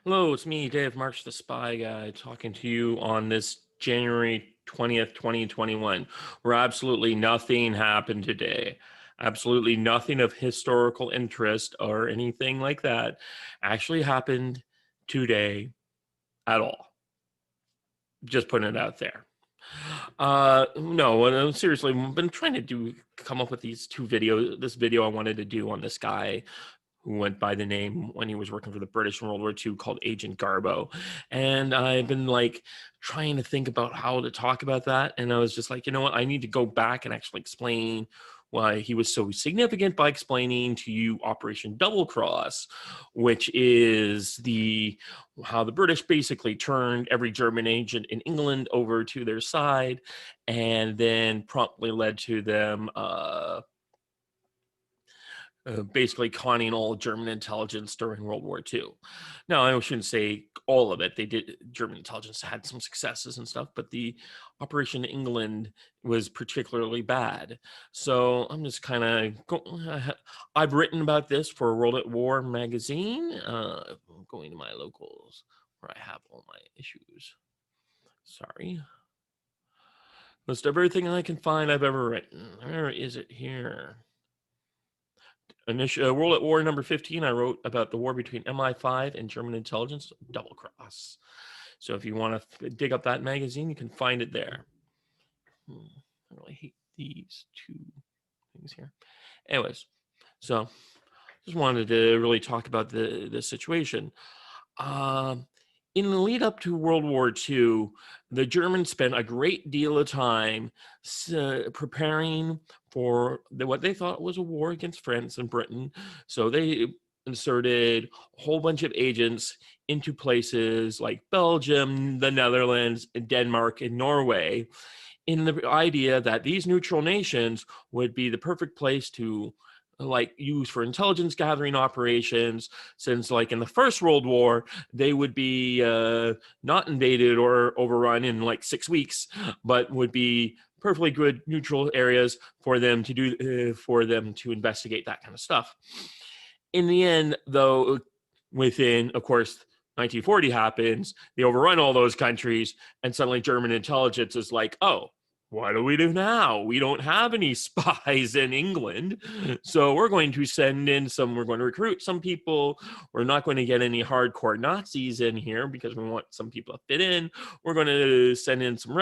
Hello, it's me, Dave March, the Spy Guy, talking to you on this January 20th, 2021, where absolutely nothing happened today. Absolutely nothing of historical interest or anything like that actually happened today at all. Just putting it out there. No, seriously, I've been trying to come up with this video I wanted to do on this guy who went by the name when he was working for the British in World War II called Agent Garbo. And I've been like trying to think about how to talk about that. And I was just like, you know what? I need to go back and actually explain why he was so significant by explaining to you Operation Double Cross, which is the how the British basically turned every German agent in England over to their side and then promptly led to them basically conning all German intelligence during World War II. Now, I shouldn't say all of it. They did. German intelligence had some successes and stuff, but the Operation England was particularly bad. So I'm just kind of. I've written about this for World at War magazine. I'm going to my locals where I have all my issues. Sorry. List of everything I can find I've ever written. Where is it here? World at War number 15, I wrote about the war between MI5 and German intelligence, Double Cross. So if you want to dig up that magazine, you can find it there. I really hate these two things here. Anyways, so just wanted to really talk about the situation. In the lead up to World War II, the Germans spent a great deal of time preparing for what they thought was a war against France and Britain. So they inserted a whole bunch of agents into places like Belgium, the Netherlands, Denmark, and Norway, in the idea that these neutral nations would be the perfect place to use for intelligence gathering operations, since like in the First World War they would be not invaded or overrun in like 6 weeks, but would be perfectly good neutral areas for them to investigate that kind of stuff. In the end, though, within, of course, 1940 happens, they overrun all those countries, and suddenly German intelligence is like, oh, what do we do now? We don't have any spies in England. So we're going to we're going to recruit some people. We're not going to get any hardcore Nazis in here because we want some people to fit in. We're going to send in some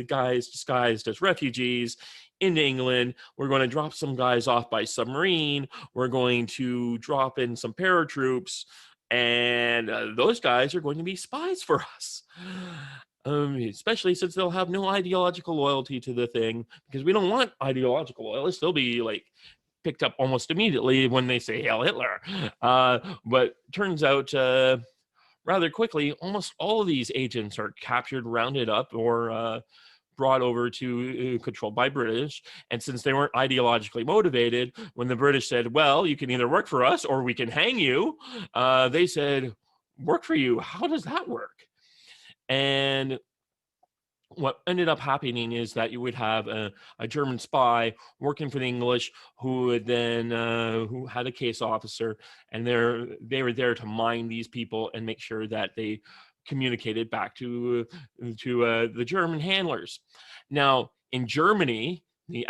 guys disguised as refugees into England. We're going to drop some guys off by submarine. We're going to drop in some paratroops, and those guys are going to be spies for us. Especially since they'll have no ideological loyalty to the thing, because we don't want ideological loyalists. They'll be like picked up almost immediately when they say Hail Hitler. But turns out rather quickly, almost all of these agents are captured, rounded up, or brought over to controlled by British. And since they weren't ideologically motivated, when the British said, well, you can either work for us or we can hang you, they said, work for you? How does that work? And what ended up happening is that you would have a German spy working for the English, who would then who had a case officer, and they were there to mine these people and make sure that they communicated back to the German handlers. Now, in Germany, the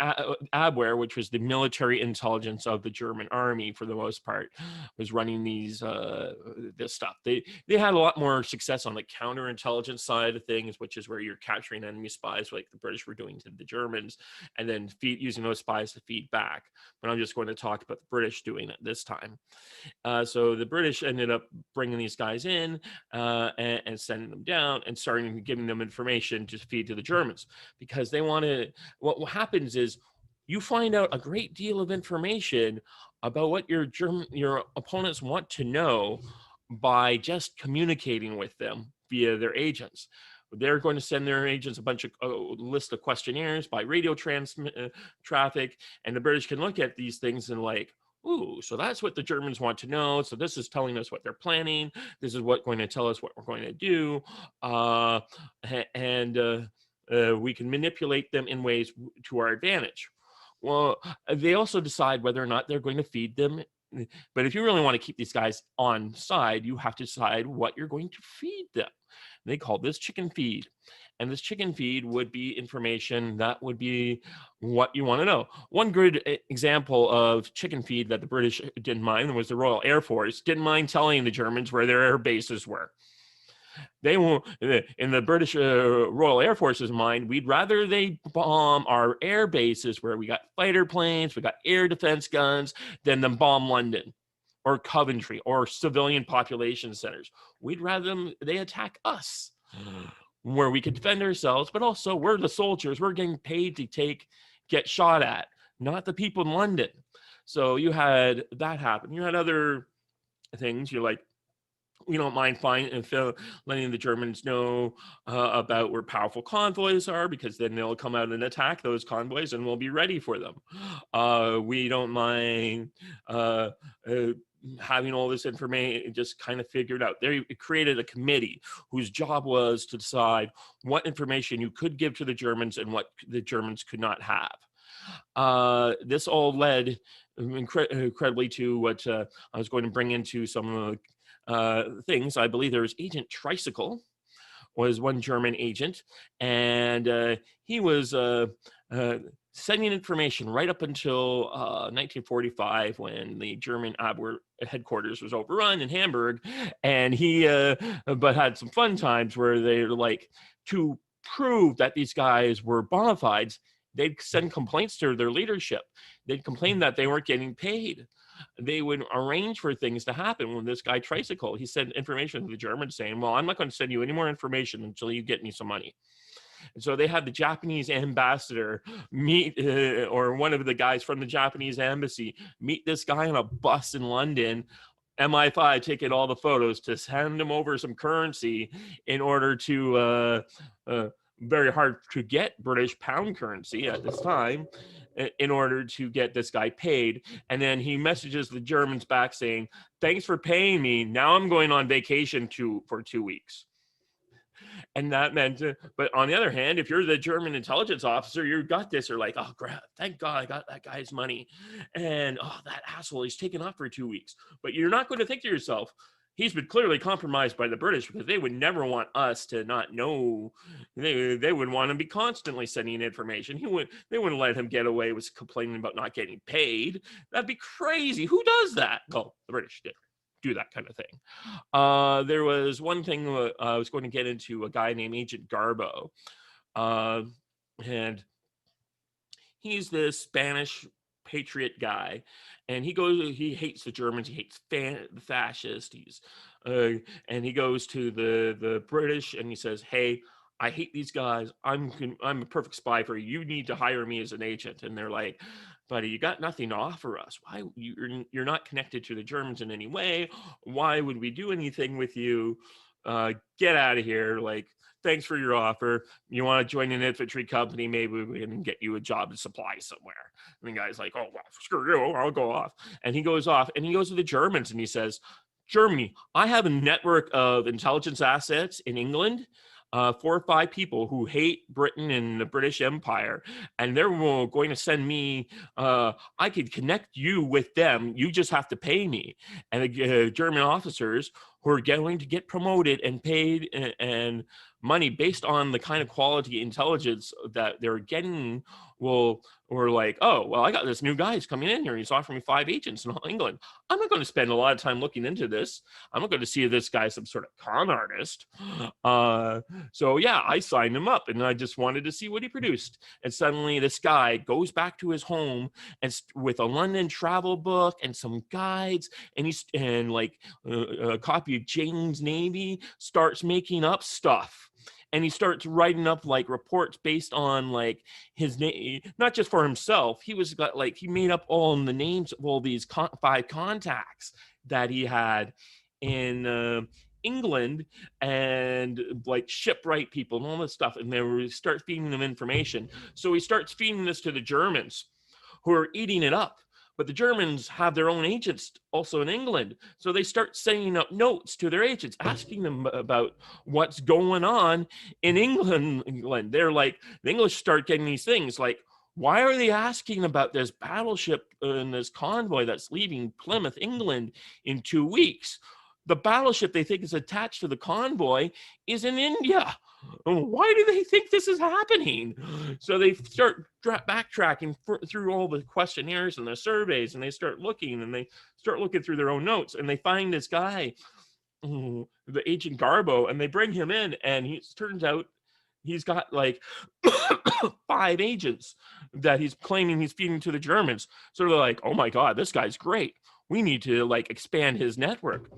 Abwehr, which was the military intelligence of the German army for the most part, was running this stuff. They had a lot more success on the counterintelligence side of things, which is where you're capturing enemy spies, like the British were doing to the Germans, and then using those spies to feed back. But I'm just going to talk about the British doing it this time. So the British ended up bringing these guys in and sending them down and starting giving them information to feed to the Germans, because they wanted. What happens is you find out a great deal of information about what your opponents want to know by just communicating with them via their agents. They're going to send their agents a list of questionnaires by radio traffic, and the British can look at these things and like, ooh, so that's what the Germans want to know. So this is telling us what they're planning. This is what's going to tell us what we're going to do. And we can manipulate them in ways to our advantage. Well, they also decide whether or not they're going to feed them But if you really want to keep these guys on side, you have to decide what you're going to feed them. They call this chicken feed. And this chicken feed would be information that would be what you want to know. One good example of chicken feed that the British didn't mind was the Royal Air Force didn't mind telling the Germans where their air bases were. They won't, in the British Royal Air Force's mind, we'd rather they bomb our air bases where we got fighter planes, we got air defense guns, than them bomb London or Coventry or civilian population centers. We'd rather they attack us where we could defend ourselves, but also we're the soldiers. We're getting paid to get shot at, not the people in London. So you had that happen. You had other things. You're like, we don't mind letting the Germans know about where powerful convoys are, because then they'll come out and attack those convoys and we'll be ready for them. We don't mind having all this information just kind of figured out. They created a committee whose job was to decide what information you could give to the Germans and what the Germans could not have. This all led incredibly to what I was going to bring into some things. I believe there was Agent Tricycle, was one German agent, and he was sending information right up until 1945, when the German Abwehr headquarters was overrun in Hamburg, and he but had some fun times where they were like, to prove that these guys were bona fides, they'd send complaints to their leadership. They'd complain that they weren't getting paid. They would arrange for things to happen. When this guy Tricycle, he sent information to the Germans saying, well, I'm not going to send you any more information until you get me some money. And so they had the Japanese ambassador meet, or one of the guys from the Japanese embassy, meet this guy on a bus in London, MI5 taking all the photos, to send him over some currency in order to, very hard to get British pound currency at this time, in order to get this guy paid. And then he messages the Germans back saying, thanks for paying me. Now I'm going on vacation for 2 weeks. And that meant, but on the other hand, if you're the German intelligence officer, you got this, you're like, oh, thank God I got that guy's money. And oh, that asshole, he's taken off for 2 weeks. But you're not going to think to yourself, he's been clearly compromised by the British, because they would never want us to not know. They would want to be constantly sending information. They wouldn't let him get away with complaining about not getting paid. That'd be crazy. Who does that? Well, the British did do that kind of thing. There was one thing I was going to get into, a guy named Agent Garbo. And he's this Spanish patriot guy, and he hates the Germans, he hates the fascists, and he goes to the British and he says, hey, I hate these guys, I'm a perfect spy for you, you need to hire me as an agent. And they're like, buddy, you got nothing to offer us. Why? You're not connected to the Germans in any way. Why would we do anything with you? Get out of here. Like, thanks for your offer. You want to join an infantry company? Maybe we can get you a job in supply somewhere. And the guy's like, oh, well, screw you, I'll go off. And he goes off and he goes to the Germans and he says, Germany, I have a network of intelligence assets in England, 4 or 5 people who hate Britain and the British Empire, and they're going to send me, I could connect you with them, you just have to pay me. And the German officers who are going to get promoted and paid and money based on the kind of quality intelligence that they're getting were like, oh, well, I got this new guy who's coming in here. He's offering me 5 agents in all England. I'm not going to spend a lot of time looking into this. I'm not going to see if this guy's some sort of con artist. So yeah, I signed him up and I just wanted to see what he produced. And suddenly this guy goes back to his home and with a London travel book and some guides and a copy of Jane's Navy, starts making up stuff. And he starts writing up like reports based on like his name, not just for himself. He made up all the names of all these 5 contacts that he had in England, and like shipwright people and all this stuff. And they start feeding them information. So he starts feeding this to the Germans, who are eating it up. But the Germans have their own agents also in England. So they start sending up notes to their agents, asking them about what's going on in England. They're like, the English start getting these things like, Why are they asking about this battleship and this convoy that's leaving Plymouth, England in 2 weeks? The battleship they think is attached to the convoy is in India. Why do they think this is happening? So they start backtracking through all the questionnaires and the surveys, and they start looking through their own notes, and they find this guy, the Agent Garbo, and they bring him in, and he turns out he's got like 5 agents that he's claiming he's feeding to the Germans. So they're like, oh my God, this guy's great. We need to like expand his network.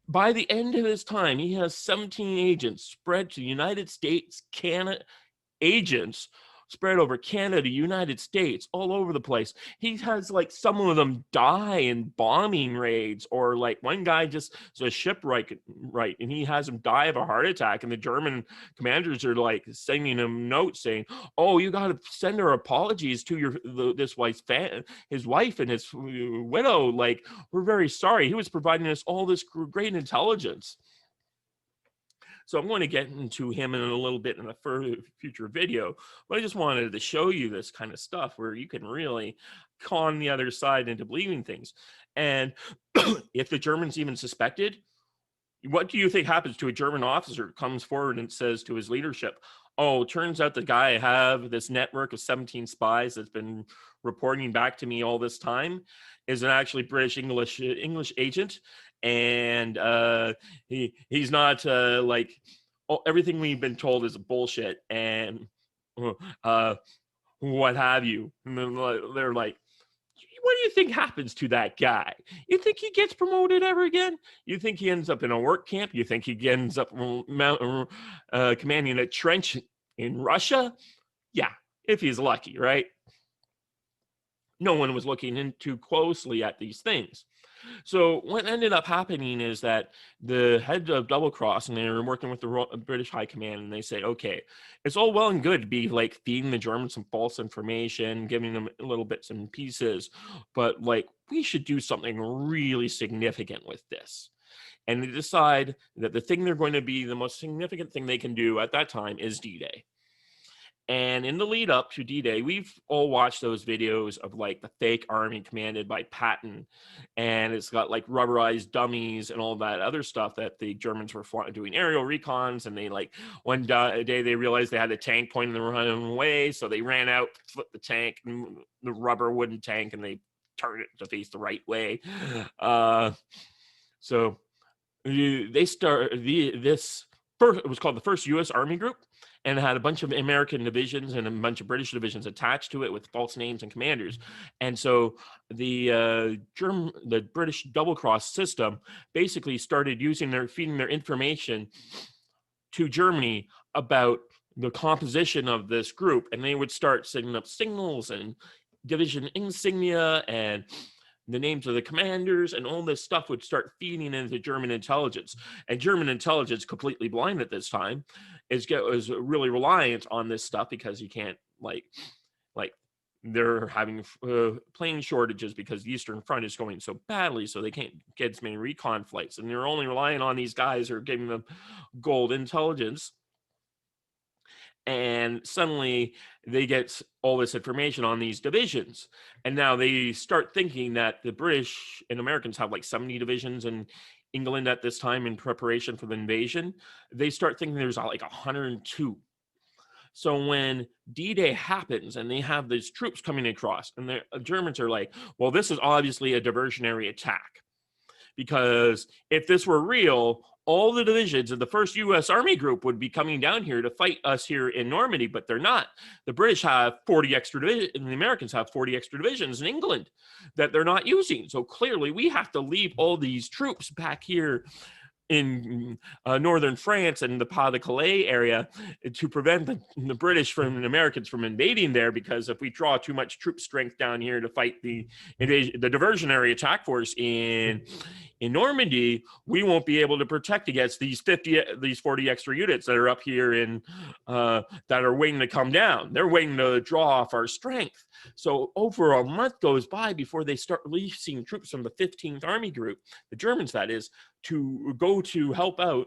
By the end of his time, he has 17 agents spread to the United States, Canada, agents spread over Canada, United States, all over the place. He has like some of them die in bombing raids, or like one guy just is a shipwright, right, and he has him die of a heart attack, and the German commanders are like sending him notes saying, "Oh, you got to send her apologies to his wife and his widow. Like, we're very sorry. He was providing us all this great intelligence." So I'm going to get into him in a little bit in a future video, but I just wanted to show you this kind of stuff where you can really con the other side into believing things. And if the Germans even suspected, what do you think happens to a German officer who comes forward and says to his leadership, "Oh, turns out the guy I have this network of 17 spies that's been reporting back to me all this time is an actually British English agent, and he's not like everything we've been told is bullshit, and uh, what have you." And then they're like, what do you think happens to that guy? You think he gets promoted ever again? You think he ends up in a work camp? You think he ends up commanding a trench in Russia? Yeah, if he's lucky, right? No one was looking in too closely at these things. So what ended up happening is that the head of Double Cross, and they were working with the British High Command, and they say, okay, it's all well and good to be like feeding the Germans some false information, giving them little bits and pieces, but like we should do something really significant with this. And they decide that the thing they're going to be the most significant thing they can do at that time is D-Day. And in the lead up to D-Day, we've all watched those videos of like the fake army commanded by Patton, and it's got like rubberized dummies and all that other stuff that the Germans were doing aerial recons, and they like one day they realized they had a tank pointing the wrong way, so they ran out, flipped the tank, and the rubber wooden tank, and they turned it to face the right way. So they started this first. It was called the First U.S. Army Group, and it had a bunch of American divisions and a bunch of British divisions attached to it with false names and commanders. And so the British double cross system basically started feeding their information to Germany about the composition of this group, and they would start setting up signals and division insignia and the names of the commanders, and all this stuff would start feeding into German intelligence. And German intelligence, completely blind at this time, is really reliant on this stuff, because you can't like they're having plane shortages because the Eastern Front is going so badly, so they can't get as many recon flights, and they're only relying on these guys who are giving them gold intelligence. And suddenly they get all this information on these divisions, and now they start thinking that the British and Americans have like 70 divisions in England at this time in preparation for the invasion. They start thinking there's like 102. So when D-Day happens and they have these troops coming across, and the Germans are like, well, this is obviously a diversionary attack, because if this were real, all the divisions of the First U.S. Army Group would be coming down here to fight us here in Normandy, but they're not. The British have 40 extra divisions, and the Americans have 40 extra divisions in England that they're not using. So clearly we have to leave all these troops back here in northern France and the Pas-de-Calais area to prevent the British from the Americans from invading there, because if we draw too much troop strength down here to fight the diversionary attack force in Normandy, we won't be able to protect against these 40 extra units that are up here in that are waiting to come down. They're waiting to draw off our strength. So over a month goes by before they start releasing troops from the 15th Army Group, the Germans that is, to go to help out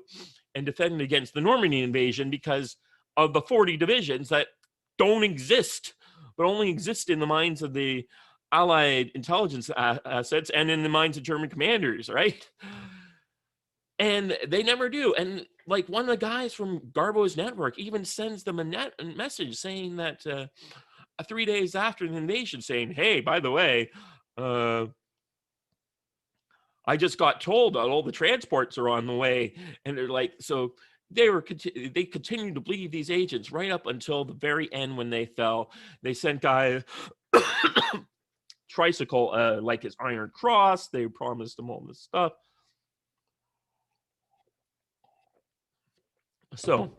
and defend against the Normandy invasion, because of the 40 divisions that don't exist but only exist in the minds of the Allied intelligence assets and in the minds of German commanders, right? And they never do. And like one of the guys from Garbo's network even sends them a message saying that 3 days after the invasion, saying, "Hey, by the way, I just got told that all the transports are on the way." And they're like, so they continued to believe these agents right up until the very end when they fell. They sent guys tricycle like his Iron Cross. They promised him all this stuff. So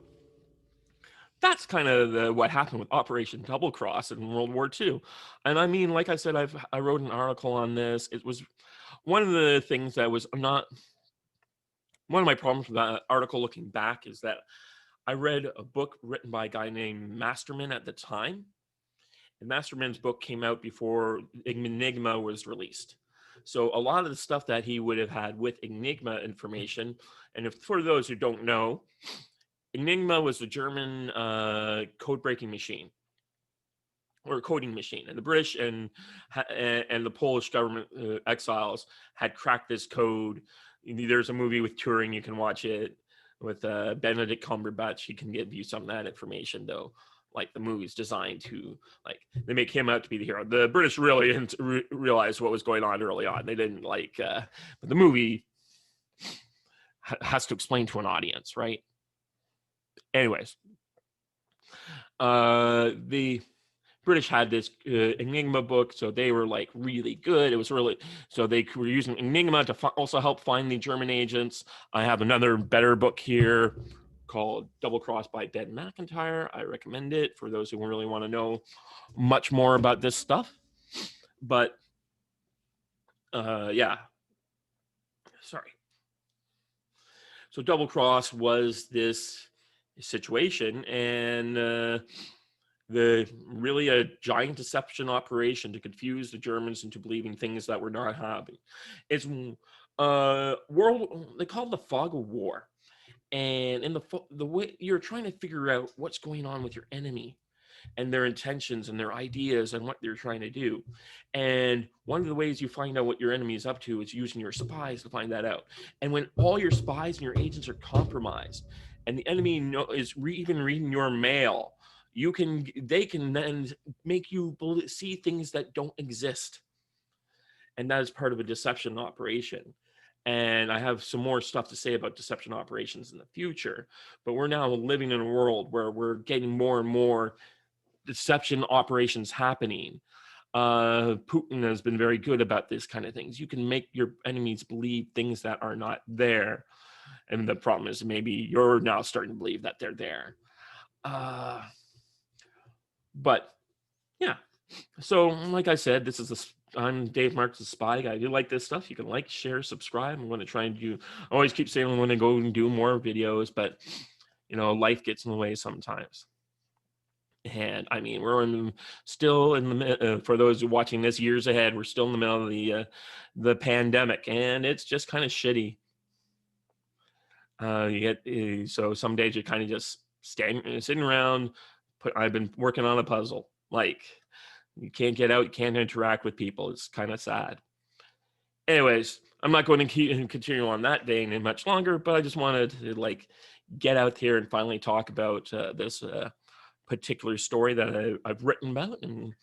that's kind of what happened with Operation Double Cross in World War II. And I mean, like I said, I wrote an article on this. It was one of the things that was not one of my problems with that article looking back is that I read a book written by a guy named Masterman at the time. And Masterman's book came out before Enigma was released. So a lot of the stuff that he would have had with Enigma information, and if for those who don't know, Enigma was a German code-breaking machine or coding machine, and the British and the Polish government exiles had cracked this code. There's a movie with Turing, you can watch it with Benedict Cumberbatch. He can give you some of that information, though. Like the movie's designed to, like, they make him out to be the hero. The British really didn't realize what was going on early on. They didn't but the movie has to explain to an audience, right? Anyways, the British had this Enigma book, so they were like really good. It was really, so they were using Enigma to also help find the German agents. I have another better book here called Double Cross by Ben McIntyre. I recommend it for those who really want to know much more about this stuff. But yeah, sorry. So Double Cross was this situation, and the really a giant deception operation to confuse the Germans into believing things that were not happening. It's they call it the fog of war. And in the way you're trying to figure out what's going on with your enemy and their intentions and their ideas and what they're trying to do. And one of the ways you find out what your enemy is up to is using your spies to find that out. And when all your spies and your agents are compromised and the enemy is even reading your mail, they can then make you see things that don't exist. And that is part of a deception operation. And I have some more stuff to say about deception operations in the future, but we're now living in a world where we're getting more and more deception operations happening. Putin has been very good about this kind of things. You can make your enemies believe things that are not there. And the problem is maybe you're now starting to believe that they're there. But yeah, so like I said, I'm Dave Marks, the Spy Guy. If you like this stuff, you can like, share, subscribe. I'm going to try and I always keep saying I'm going to go and do more videos, but life gets in the way sometimes. And I mean, we're still in the for those who are watching this years ahead, we're still in the middle of the pandemic, and it's just kind of shitty. So some days you're kind of just sitting around. I've been working on a puzzle. Like, you can't get out, you can't interact with people. It's kind of sad. Anyways, I'm not going to continue on that vein much longer, but I just wanted to get out here and finally talk about this particular story that I've written about and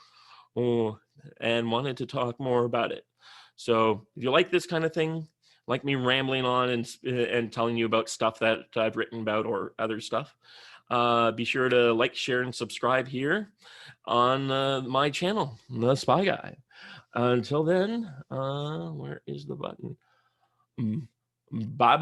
wanted to talk more about it. So if you like this kind of thing, like me rambling on and telling you about stuff that I've written about or other stuff, be sure to like, share, and subscribe here on my channel, The Spy Guy. Until then, where is the button? Bye.